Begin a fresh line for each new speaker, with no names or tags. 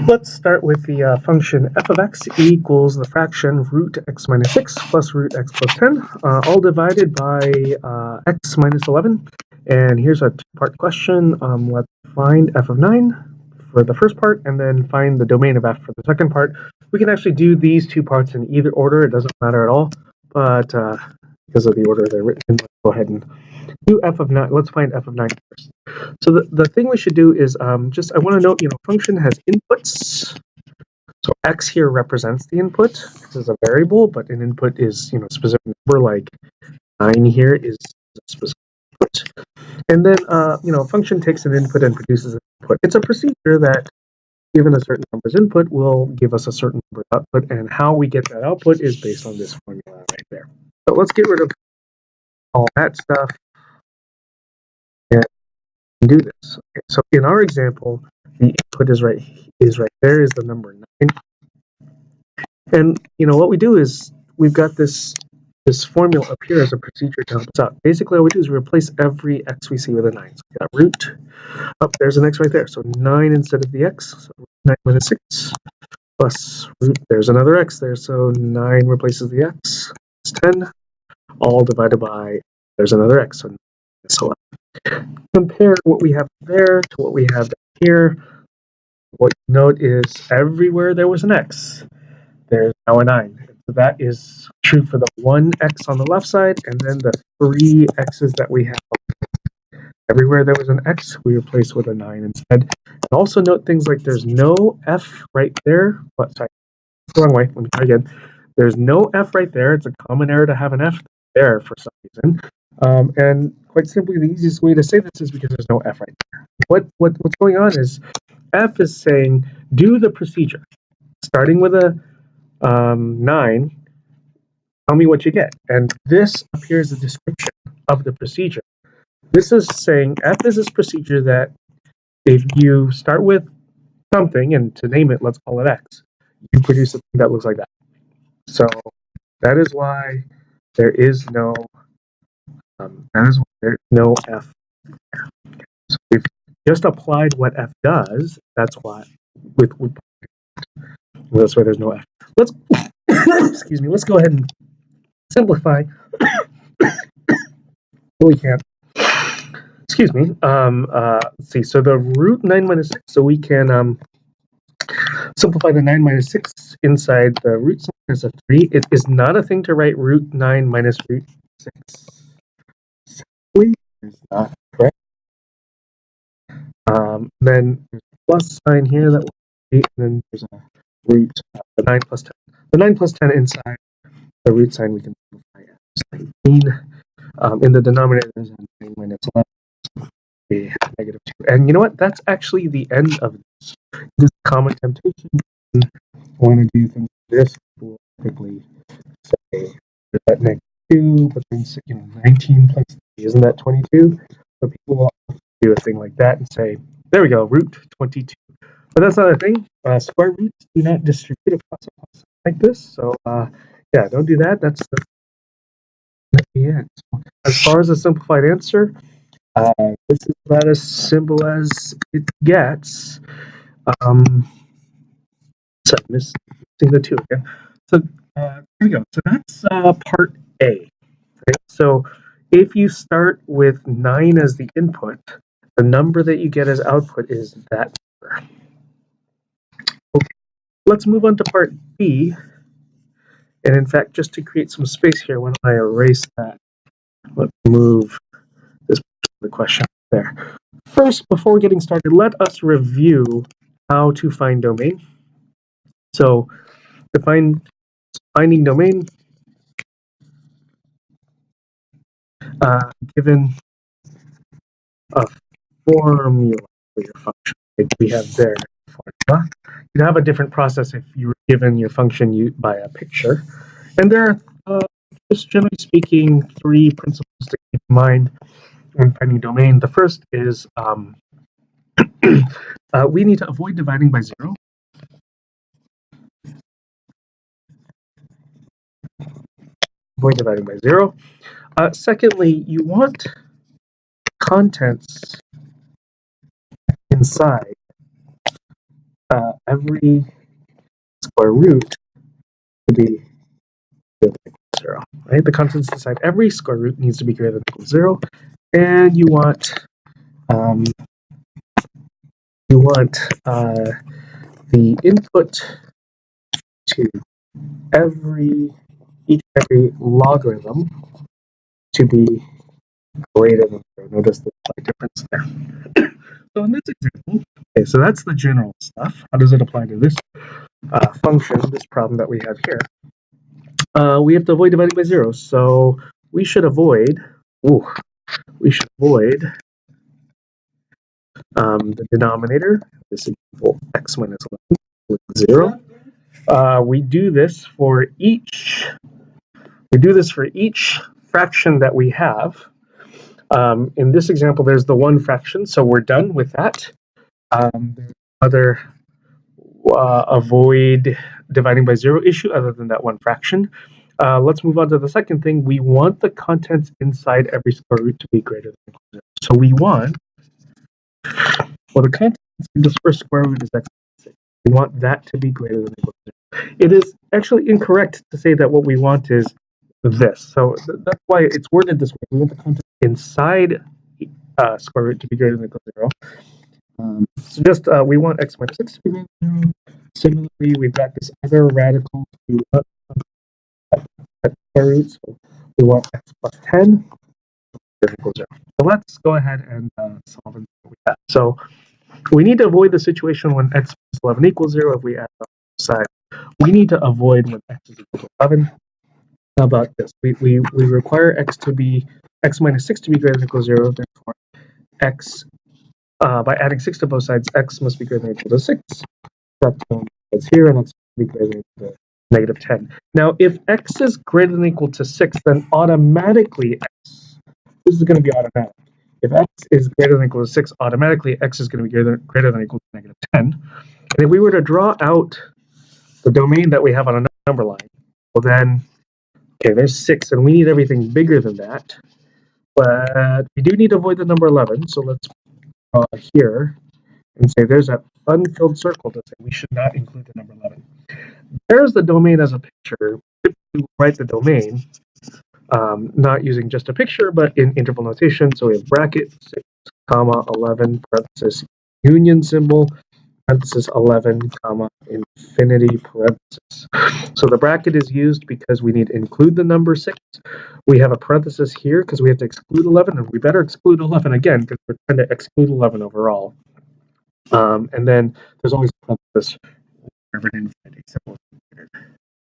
Let's start with the function f of x equals the fraction root x minus 6 plus root x plus 10, all divided by x minus 11. And here's a two-part question. Let's find f of 9 for the first part, and then find the domain of f for the second part. We can actually do these two parts in either order. It doesn't matter at all, but because of the order they're written in, let's go ahead and do f of 9. Let's find f of 9 first. So the thing we should do is I want to note, function has inputs. So x here represents the input. This is a variable, but an input is, a specific number, like 9 here is a specific input. And then, a function takes an input and produces an output. It's a procedure that, given a certain number's input, will give us a certain number of output, and how we get that output is based on this formula right there. So let's get rid of all that stuff and do this. Okay, so in our example, the input is right there, is the number 9. And what we do is we've got this formula up here as a procedure to help us out. Basically, all we do is replace every x we see with a 9. So we got root. There's an x right there. So 9 instead of the x. So 9 minus 6 plus root. There's another x there. So 9 replaces the x. It's 10. All divided by, there's another x. So compare what we have there to what we have down here. What you note is everywhere there was an x, there's now a 9. So that is true for the 1x on the left side, and then the 3 x's that we have. Everywhere there was an x, we replace with a 9 instead. And also note things like there's no f right there. But sorry, wrong way. Let me try again. There's no f right there. It's a common error to have an f there for some reason. And quite simply, the easiest way to say this is because there's no f right there. What's going on is f is saying do the procedure, starting with a 9. Tell me what you get, and this appears a description of the procedure. This is saying f is this procedure that if you start with something, and to name it, let's call it x, you produce something that looks like that. So that is why there is no f there. So we've just applied what f does. That's why that's why there's no f. Let's excuse me. Let's go ahead and simplify. We can't. Excuse me. Let's see. So the root 9 minus 6. So we can simplify the 9 minus 6 inside the root sign as a 3. It is not a thing to write root 9 minus root 6. Simply is not correct. Then there's a plus sign here that will be, and then there's a root, the 9 plus 10. The 9 plus 10 inside the root sign we can simplify as 19. In the denominator, there's a 9 minus 11. A negative 2. And you know what? That's actually the end of this. This is a common temptation. I want to do things like this. We'll typically say that negative 2, but then 19 plus 3, isn't that 22? So people will do a thing like that and say, there we go, root 22. But that's not a thing. Square roots do not distribute across a plus like this. So yeah, don't do that. That's the end. So as far as a simplified answer, this is about as simple as it gets. So missing the 2 again. So here we go. So that's part A. Right? So if you start with 9 as the input, the number that you get as output is that number. Okay, let's move on to part B. And in fact, just to create some space here, when I erase that, let's move this the question there. First, before getting started, let us review how to find domain. So finding domain, given a formula for your function, like we have there formula. You'd have a different process if you were given your function by a picture. And there are, just generally speaking, 3 principles to keep in mind when finding domain. The first is we need to avoid dividing by 0. Avoid dividing by 0. Secondly, you want contents inside every square root to be greater than equal to 0. Right? The constants decide every square root needs to be greater than equal to 0, and you want the input to each every logarithm to be greater than 0. Notice the slight difference there. So in this example, okay, so that's the general stuff. How does it apply to this function, this problem that we have here? We have to avoid dividing by 0, so we should avoid the denominator, this equal x minus 11 with 0. We do this for each fraction that we have. In this example, there's the one fraction, so we're done with that. There's other avoid dividing by 0 issue other than that one fraction. Let's move on to the second thing. We want the contents inside every square root to be greater than equal to 0. So we want, well, the contents in this first square root is x minus 6. We want that to be greater than equal to 0. It is actually incorrect to say that what we want is this. So that's why it's worded this way. We want the content inside square root to be greater than equal to 0. So just we want x minus 6 to be greater than 0. Similarly, we've got this other radical to at square root. So we want x plus 10 equals 0. So let's go ahead and solve and see what we have. So we need to avoid the situation when x plus 11 equals 0 if we add up both sides. We need to avoid when x is equal to 11. How about this? We require x minus 6 to be greater than or equal to 0. Therefore, x by adding 6 to both sides, x must be greater than or equal to 6. That term is here, and x must be greater than or equal to negative 10. Now, if x is greater than or equal to 6, then automatically this is going to be automatic. If x is greater than or equal to 6, automatically x is going to be greater than or equal to negative 10. And if we were to draw out the domain that we have on a number line, well then, okay, there's 6, and we need everything bigger than that. But we do need to avoid the number 11, so let's draw here and say there's that unfilled circle to say we should not include the number 11. There's the domain as a picture. If you write the domain, not using just a picture, but in interval notation, so we have bracket 6, comma 11, parenthesis, union symbol, parenthesis 11, comma, infinity, parenthesis. So the bracket is used because we need to include the number 6. We have a parenthesis here because we have to exclude 11, and we better exclude 11 again because we're trying to exclude 11 overall. And then there's always a parenthesis wherever an infinity symbol